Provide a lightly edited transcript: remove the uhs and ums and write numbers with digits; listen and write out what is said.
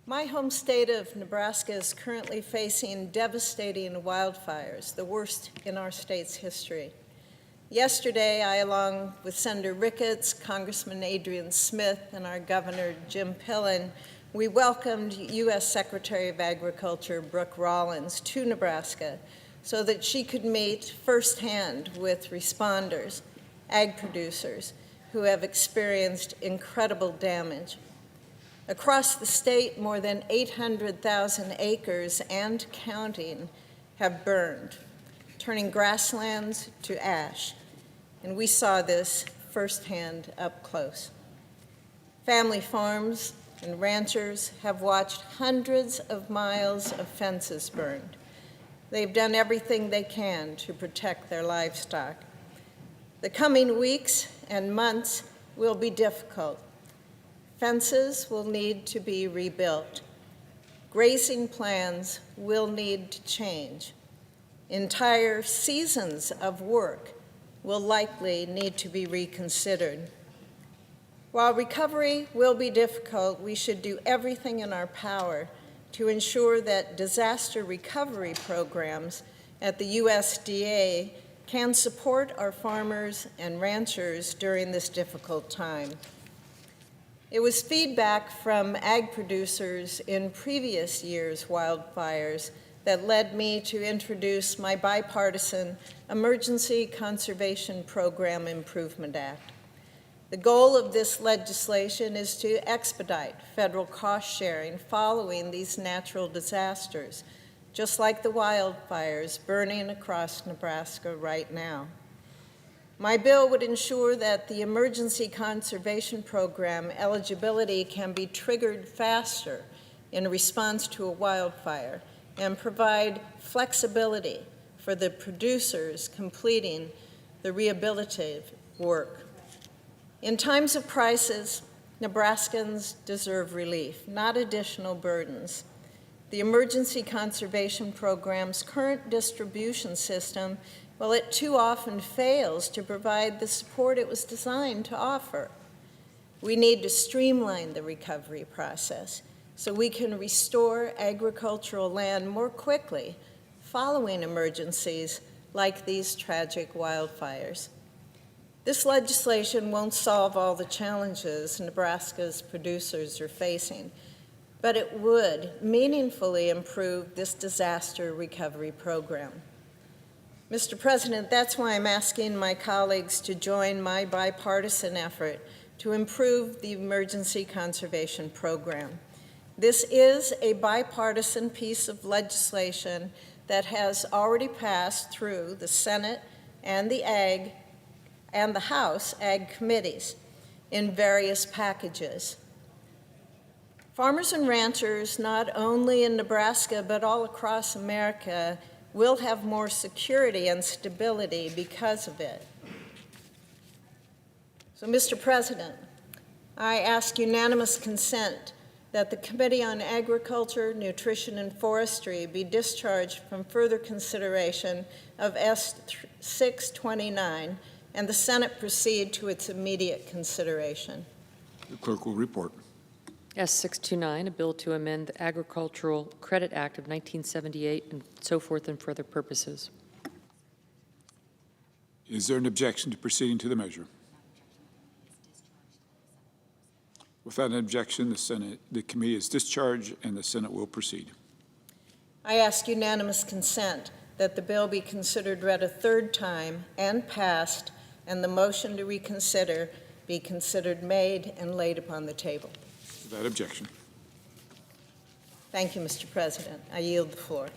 My home state of Nebraska is currently facing devastating wildfires, the worst in our state's history. Yesterday, I, along with Senator Ricketts, Congressman Adrian Smith, and our Governor Jim Pillen, we welcomed U.S. Secretary of Agriculture Brooke Rollins to Nebraska so that she could meet firsthand with responders, ag producers, who have experienced incredible damage. Across the state, more than 800,000 acres and counting have burned, turning grasslands to ash. And we saw this firsthand up close. Family farms and ranchers have watched hundreds of miles of fences burned. They've done everything they can to protect their livestock. The coming weeks and months will be difficult. Fences will need to be rebuilt. Grazing plans will need to change. Entire seasons of work will likely need to be reconsidered. While recovery will be difficult, we should do everything in our power to ensure that disaster recovery programs at the USDA can support our farmers and ranchers during this difficult time. It was feedback from ag producers in previous years' wildfires that led me to introduce my bipartisan Emergency Conservation Program Improvement Act. The goal of this legislation is to expedite federal cost sharing following these natural disasters, just like the wildfires burning across Nebraska right now. My bill would ensure that the Emergency Conservation Program eligibility can be triggered faster in response to a wildfire and provide flexibility for the producers completing the rehabilitative work. In times of crisis, Nebraskans deserve relief, not additional burdens. The Emergency Conservation Program's current distribution system, well, it too often fails to provide the support it was designed to offer. We need to streamline the recovery process so we can restore agricultural land more quickly following emergencies like these tragic wildfires. This legislation won't solve all the challenges Nebraska's producers are facing, but it would meaningfully improve this disaster recovery program. Mr. President, that's why I'm asking my colleagues to join my bipartisan effort to improve the Emergency Conservation Program. This is a bipartisan piece of legislation that has already passed through the Senate and the House Ag committees in various packages. Farmers and ranchers, not only in Nebraska but all across America, will have more security and stability because of it. So, Mr. President, I ask unanimous consent that the Committee on Agriculture, Nutrition, and Forestry be discharged from further consideration of S629 and the Senate proceed to its immediate consideration. The clerk will report. S629, a bill to amend the Agricultural Credit Act of 1978 and so forth and for other purposes. Is there an objection to proceeding to the measure? Without an objection, the committee is discharged and the Senate will proceed. I ask unanimous consent that the bill be considered read a third time and passed, and the motion to reconsider be considered made and laid upon the table. Without objection. Thank you, Mr. President. I yield the floor.